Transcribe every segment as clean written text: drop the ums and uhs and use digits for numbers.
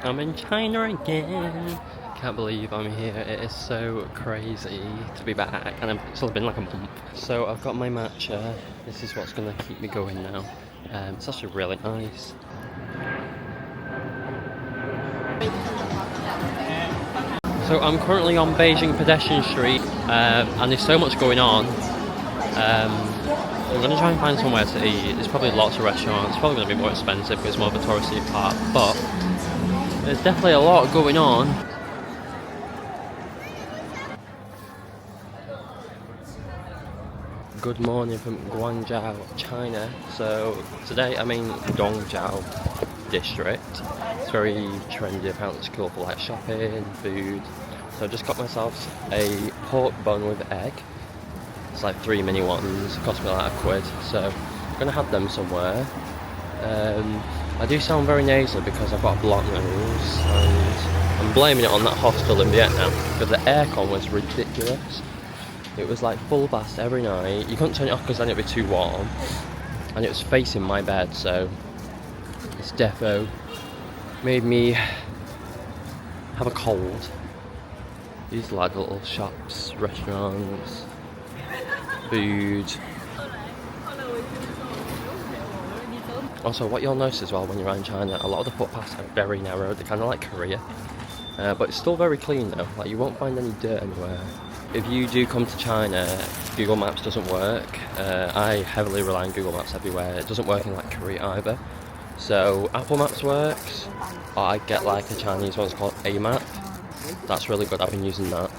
I'm in China again. Can't believe I'm here. It is so crazy to be back, and it's only been like a month. So I've got my matcha. This is what's going to keep me going now. It's actually really nice. So I'm currently on Beijing Pedestrian Street, and there's so much going on. I'm going to try and find somewhere to eat. There's probably lots of restaurants. It's probably going to be more expensive because it's more of a touristy part, but there's definitely a lot going on. Good morning from Guangzhou, China. So today I'm in Dongzhou district. It's very trendy, apparently it's cool for like shopping, food. So I just got myself a pork bun with egg. It's like 3 mini ones, it cost me like £1. So I'm gonna have them somewhere. I do sound very nasally because I've got a blocked nose, and I'm blaming it on that hostel in Vietnam because the aircon was ridiculous. It was like full blast every night. You couldn't turn it off because then it'd be too warm, and it was facing my bed, so this defo made me have a cold. These like little shops, restaurants, food. Also, what you'll notice as well when you're around China, a lot of the footpaths are very narrow. They're kind of like Korea, but it's still very clean though. Like you won't find any dirt anywhere. If you do come to China, Google Maps doesn't work. I heavily rely on Google Maps everywhere. It doesn't work in like Korea either. So Apple Maps works, or I get like a Chinese one, it's called A Map. That's really good. I've been using that.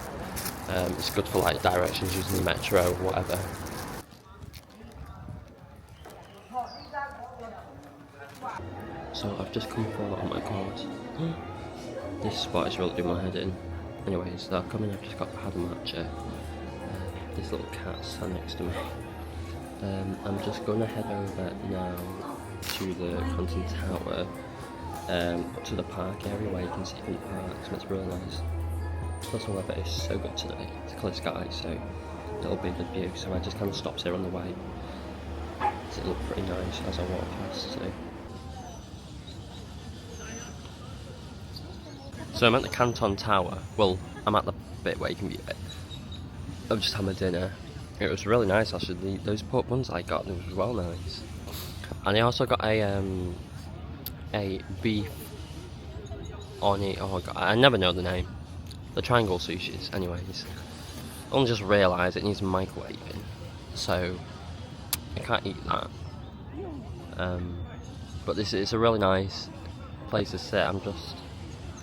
It's good for like directions using the metro or whatever. So I've just come for, oh my god, this spot is really doing my head in. Anyways, I've come in, I've just had a matcha. This little cat sat next to me. I'm just going to head over now to the Canton Tower, to the park area where you can see different parks, and it's really nice. Plus the weather is so good today, it's clear sky, so it'll be a good view. So I just kind of stopped here on the way. It looked pretty nice as I walked past too. So I'm at the Canton Tower. Well, I'm at the bit where you can view it. I've just had my dinner. It was really nice actually. Those pork buns I got, them was well nice. And I also got a beef oni. Oh god, I never know the name. The triangle sushis. Anyways, I only just realised it needs microwaving, so I can't eat that. But this is a really nice place to sit. I'm just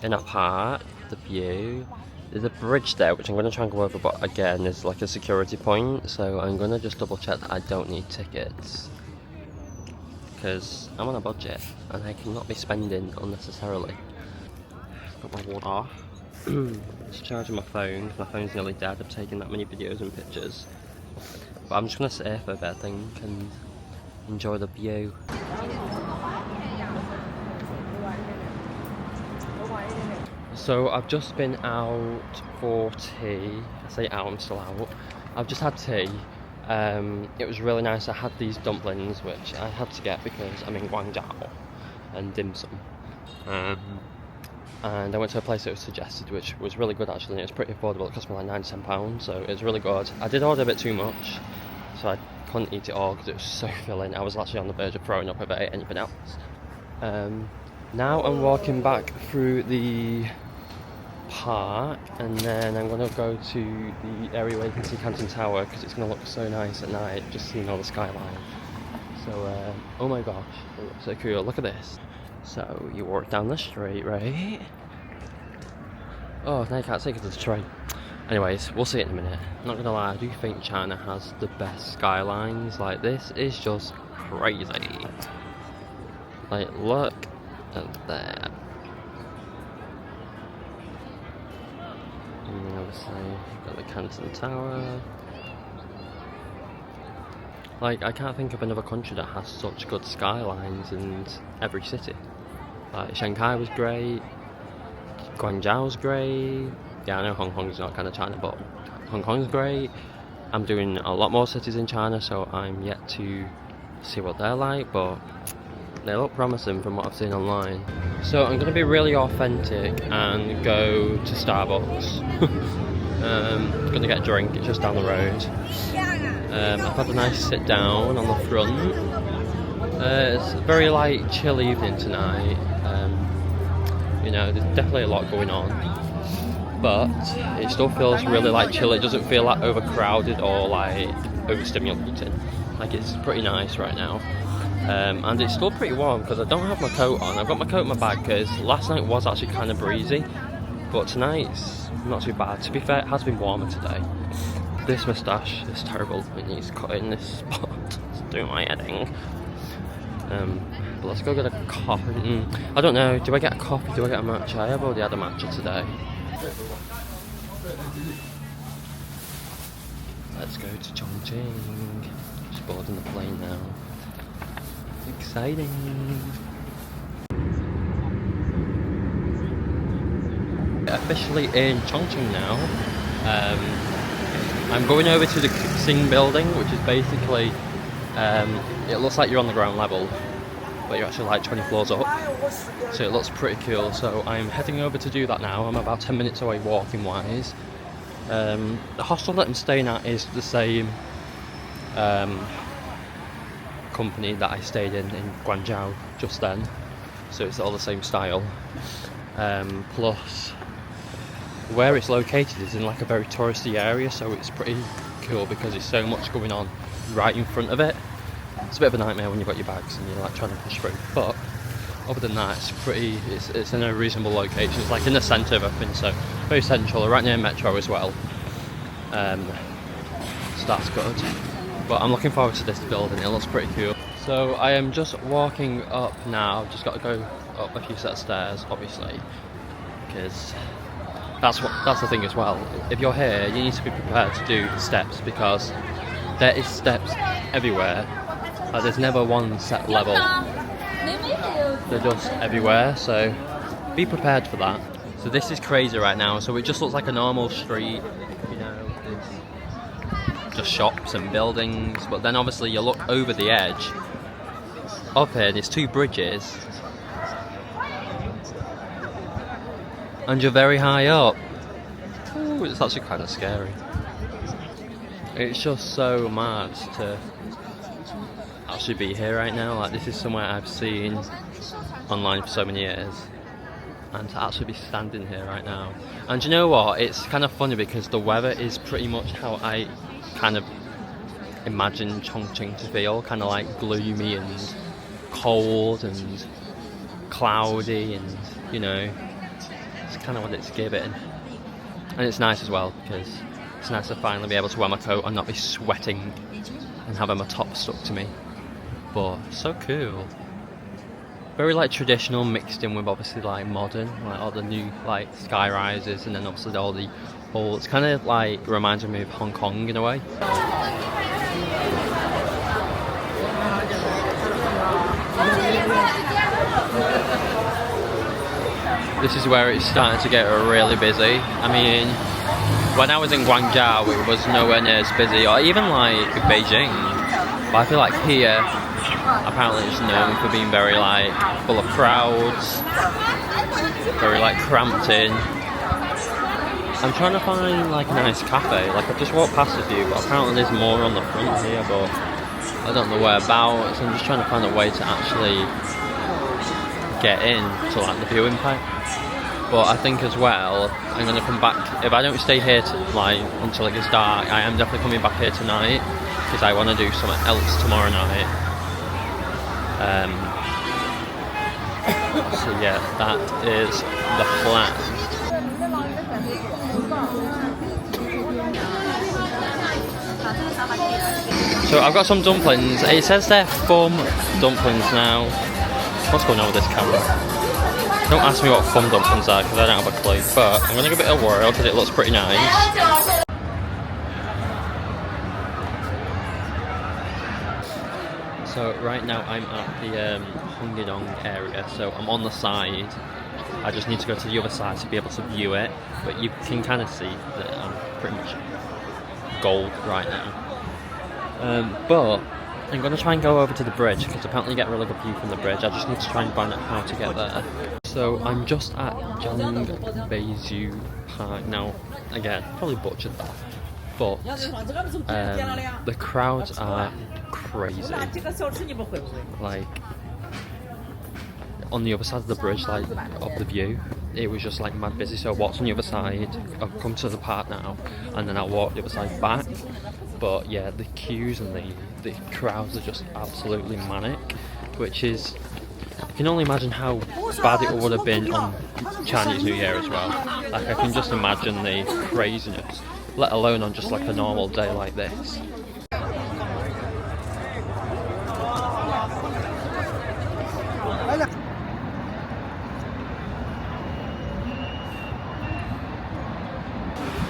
in a park, the view. There's a bridge there which I'm going to try and go over, but again there's like a security point, so I'm going to just double check that I don't need tickets, because I'm on a budget and I cannot be spending unnecessarily. Got my water. Just charging my phone because my phone's nearly dead. I've taken that many videos and pictures, but I'm just going to sit here for a bit, I think, and enjoy the view. So I've just been out for tea. I say out, I'm still out. I've just had tea. It was really nice. I had these dumplings, which I had to get because I'm in Guangzhou, and dim sum. And I went to a place that was suggested, which was really good actually, and it was pretty affordable. It cost me like £9-10, so it was really good. I did order a bit too much, so I couldn't eat it all because it was so filling. I was actually on the verge of throwing up if I ate anything else. Now I'm walking back through the park, and then I'm going to go to the area where you can see Canton Tower because it's going to look so nice at night, just seeing all the skyline. So, oh my gosh, it looks so cool. Look at this. So, you walk down the street, right? Oh, now you can't see because there's a train. Anyways, we'll see it in a minute. I'm not going to lie, I do think China has the best skylines. Like, this is just crazy. Like, look at that. And obviously, you've got the Canton Tower. Like, I can't think of another country that has such good skylines in every city. Like, Shanghai was great, Guangzhou's great. Yeah, I know Hong Kong's not kind of China, but Hong Kong's great. I'm doing a lot more cities in China, so I'm yet to see what they're like, but They look promising from what I've seen online. So I'm going to be really authentic and go to Starbucks. Going to get a drink, it's just down the road. I've had a nice sit down on the front. It's a very like chill evening tonight. You know, there's definitely a lot going on, but it still feels really like chill. It doesn't feel like overcrowded or like overstimulating. Like it's pretty nice right now. And it's still pretty warm because I don't have my coat on. I've got my coat in my bag because last night was actually kind of breezy, but tonight's not too bad. To be fair, it has been warmer today. This moustache is terrible. It needs cutting this spot. It's doing my head in. But let's go get a coffee. I don't know, do I get a coffee, do I get a matcha? I have already had a matcha today. Let's go to Chongqing. Just boarding the plane now. Exciting. Officially in Chongqing now. I'm going over to the Xing building, which is basically, it looks like you're on the ground level, but you're actually like 20 floors up, so it looks pretty cool. So I'm heading over to do that now. I'm about 10 minutes away walking wise. The hostel that I'm staying at is the same company that I stayed in Guangzhou just then, so it's all the same style. Plus where it's located is in like a very touristy area, so it's pretty cool because there's so much going on right in front of it. It's a bit of a nightmare when you've got your bags and you're like trying to push through, but other than that it's in a reasonable location. It's like in the centre of everything, so very central, right near metro as well. So that's good, but I'm looking forward to this building. It looks pretty cool. So I am just walking up now. Just got to go up a few set of stairs, obviously, because that's the thing as well. If you're here, you need to be prepared to do the steps because there is steps everywhere. Like, there's never one set level. They're just everywhere, so be prepared for that. So this is crazy right now. So it just looks like a normal street, you know, it's just shops and buildings. But then obviously you look over the edge. Up here, there's two bridges. And you're very high up. Ooh, it's actually kind of scary. It's just so mad to actually be here right now. Like, this is somewhere I've seen online for so many years, and to actually be standing here right now. And you know what? It's kind of funny because the weather is pretty much how I kind of imagine Chongqing to feel, kind of like gloomy and cold and cloudy, and you know, it's kind of what it's giving. And it's nice as well because it's nice to finally be able to wear my coat and not be sweating and having my top stuck to me. But so cool. Very like traditional mixed in with obviously like modern, like all the new like sky rises, and then obviously all the old. It's kind of like reminds me of Hong Kong in a way. This is where it's starting to get really busy. I mean, when I was in Guangzhou, it was nowhere near as busy, or even like Beijing. But I feel like here, apparently it's known for being very like full of crowds, very like cramped in. I'm trying to find like a nice cafe. Like, I've just walked past a few, but apparently there's more on the front here, but I don't know whereabouts. I'm just trying to find a way to actually get in to like the viewing point. But I think as well, I'm going to come back. If I don't stay here like until it gets dark, I am definitely coming back here tonight because I want to do something else tomorrow night. So yeah, that is the plan. So I've got some dumplings. It says they're Fum dumplings now. What's going on with this camera? Don't ask me what Fum dumplings are because I don't have a clue. But I'm going to give it a whirl because it looks pretty nice. So right now I'm at the Hongidong area. So I'm on the side. I just need to go to the other side to be able to view it. But you can kind of see that I'm pretty much gold right now. But I'm going to try and go over to the bridge because apparently you get a really good view from the bridge. I just need to try and find out how to get there. So I'm just at Jiangbeizhu Park now. Again, probably butchered that, but the crowds are crazy. Like on the other side of the bridge, like of the view, it was just like mad busy. So I walked on the other side. I've come to the park now, and then I'll walk the other side back. But yeah, the queues and the crowds are just absolutely manic, which is, I can only imagine how bad it would have been on Chinese New Year as well. Like I can just imagine the craziness, let alone on just like a normal day like this.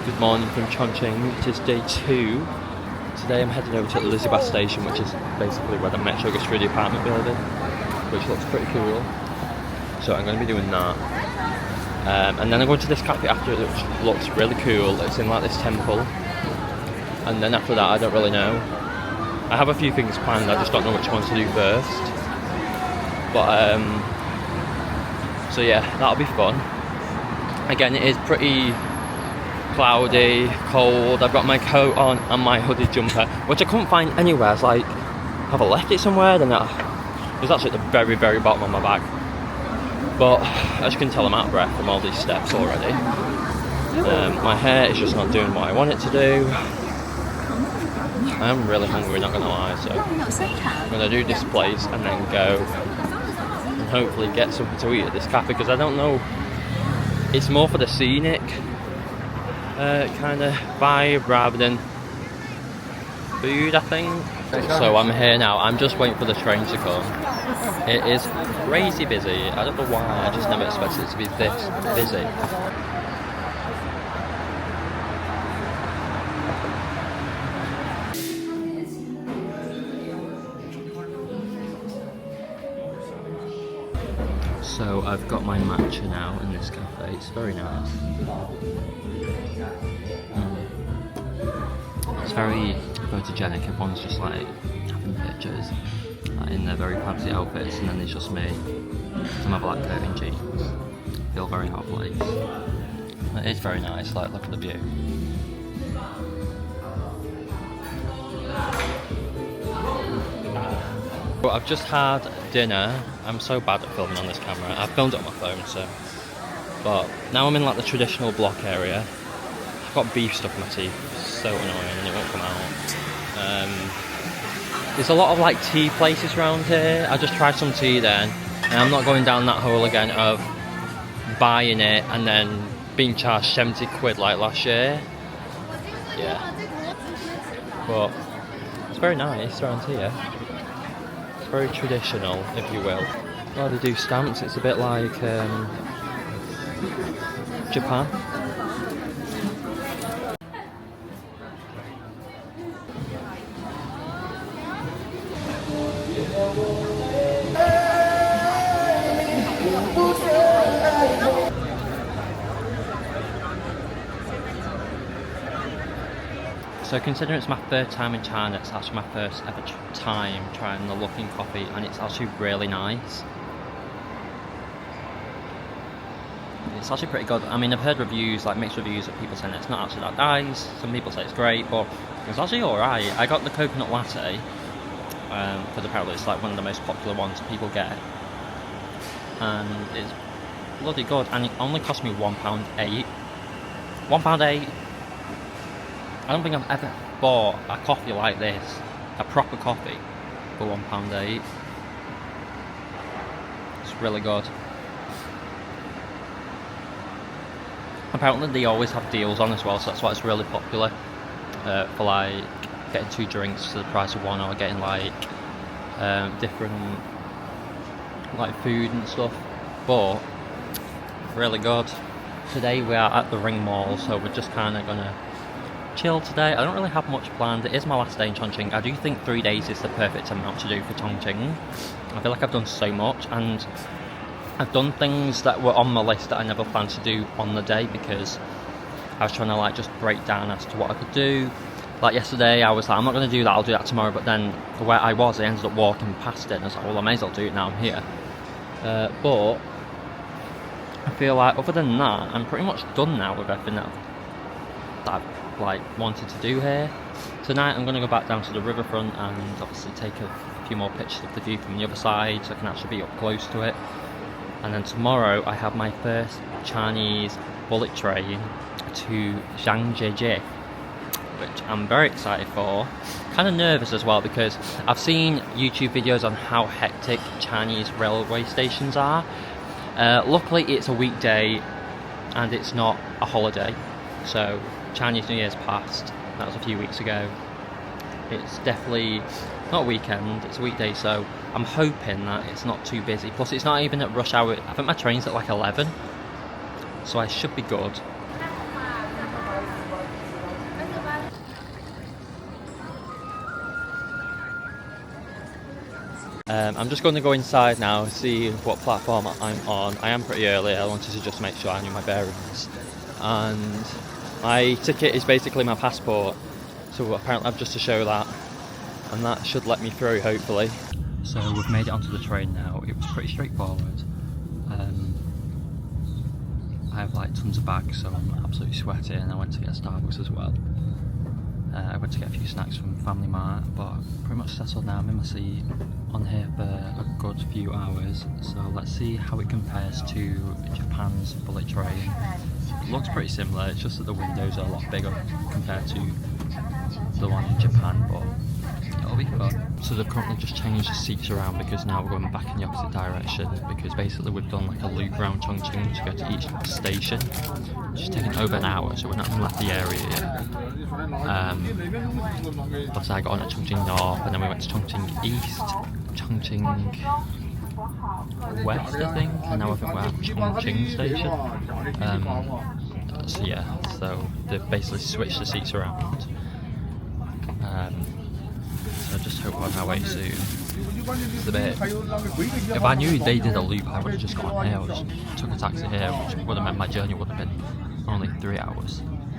Good morning from Chongqing. It is day 2. Today I'm heading over to Elizabeth Station, which is basically where the metro goes through the apartment building, which looks pretty cool. So I'm going to be doing that. And then I'm going to this cafe after, which looks really cool. It's in like this temple. And then after that, I don't really know. I have a few things planned, I just don't know which ones to do first. But, so yeah, that'll be fun. Again, it is pretty cloudy, cold. I've got my coat on and my hooded jumper, which I couldn't find anywhere. It's like, have I left it somewhere? Then it was actually at the very, very bottom of my bag. But as you can tell, I'm out of breath from all these steps already. My hair is just not doing what I want it to do. I am really hungry, not gonna lie, so I'm gonna do this place and then go and hopefully get something to eat at this cafe, because I don't know, it's more for the scenic kind of vibe rather than food, I think. So I'm here now. I'm just waiting for the train to come. It is crazy busy. I don't know why. I just never expected it to be this busy. So I've got my matcha now in this cafe. It's very nice. It's very photogenic. Everyone's just like having pictures in their very fancy outfits, and then there's just me in my black coat and jeans. Feel very hot place. It is very nice. Like, look at the view. But I've just had dinner. I'm so bad at filming on this camera. I filmed it on my phone, so. But now I'm in like the traditional block area. I've got beef stuck in my teeth. So annoying, and it won't come out. There's a lot of like tea places around here. I just tried some tea then, and I'm not going down that hole again of buying it and then being charged 70 quid like last year. Yeah. But it's very nice around here. Very traditional, if you will. Oh, they do stamps. It's a bit like Japan. So considering it's my third time in China, it's actually my first ever time trying the Luckin coffee, and it's actually really nice. It's actually pretty good. I mean, I've heard reviews, like mixed reviews of people saying it's not actually that nice. Some people say it's great, but it's actually alright. I got the coconut latte, because apparently it's like one of the most popular ones people get. And it's bloody good, and it only cost me £1.8. £1.8. I don't think I've ever bought a coffee like this, a proper coffee, for £1.8. It's really good. Apparently they always have deals on as well, so that's why it's really popular, for like getting 2 drinks to the price of 1, or getting like different like food and stuff. But really good. Today we are at the Ring Mall, so we're just kind of gonna chill today. I don't really have much planned. It is my last day in Chongqing. I do think 3 days is the perfect amount to do for Chongqing. I feel like I've done so much, and I've done things that were on my list that I never planned to do on the day, because I was trying to like just break down as to what I could do. Like yesterday, I was like, I'm not going to do that, I'll do that tomorrow. But then where I was, I ended up walking past it, and I was like, well, I may as well do it now I'm here. But I feel like other than that, I'm pretty much done now with everything that I've like wanted to do here. Tonight, I'm going to go back down to the riverfront and obviously take a few more pictures of the view from the other side, so I can actually be up close to it. And then tomorrow, I have my first Chinese bullet train to Zhangjiajie, which I'm very excited for. Kind of nervous as well because I've seen YouTube videos on how hectic Chinese railway stations are. Luckily it's a weekday and it's not a holiday, so Chinese New Year's passed, that was a few weeks ago. It's definitely not a weekend, it's a weekday, so I'm hoping that it's not too busy. Plus it's not even at rush hour, I think my train's at like 11, so I should be good. I'm just going to go inside now, see what platform I'm on. I am pretty early, I wanted to just make sure I knew my bearings. And my ticket is basically my passport, so apparently I've just to show that. And that should let me through, hopefully. So we've made it onto the train now. It was pretty straightforward. I have like tons of bags, so I'm absolutely sweating. I went to get Starbucks as well. I went to get a few snacks from Family Mart, but pretty much settled now. I'm in my seat on here for a good few hours, so let's see how it compares to Japan's bullet train. It looks pretty similar, it's just that the windows are a lot bigger compared to the one in Japan, but it'll be fun. So they've currently just changed the seats around because now we're going back in the opposite direction, because basically we've done like a loop around Chongqing to go to each station, which has taken over an hour, so we're not even left the area yet. Obviously I got on at Chongqing North, and then we went to Chongqing East, Chongqing West I think, and now I think we're at Chongqing station. So yeah, so they've basically switched the seats around. So I just hope we're on our way soon. It's a bit, if I knew they did a loop, I would have just gone here, I would have just took a taxi here, which would have meant my journey would have been only 3 hours.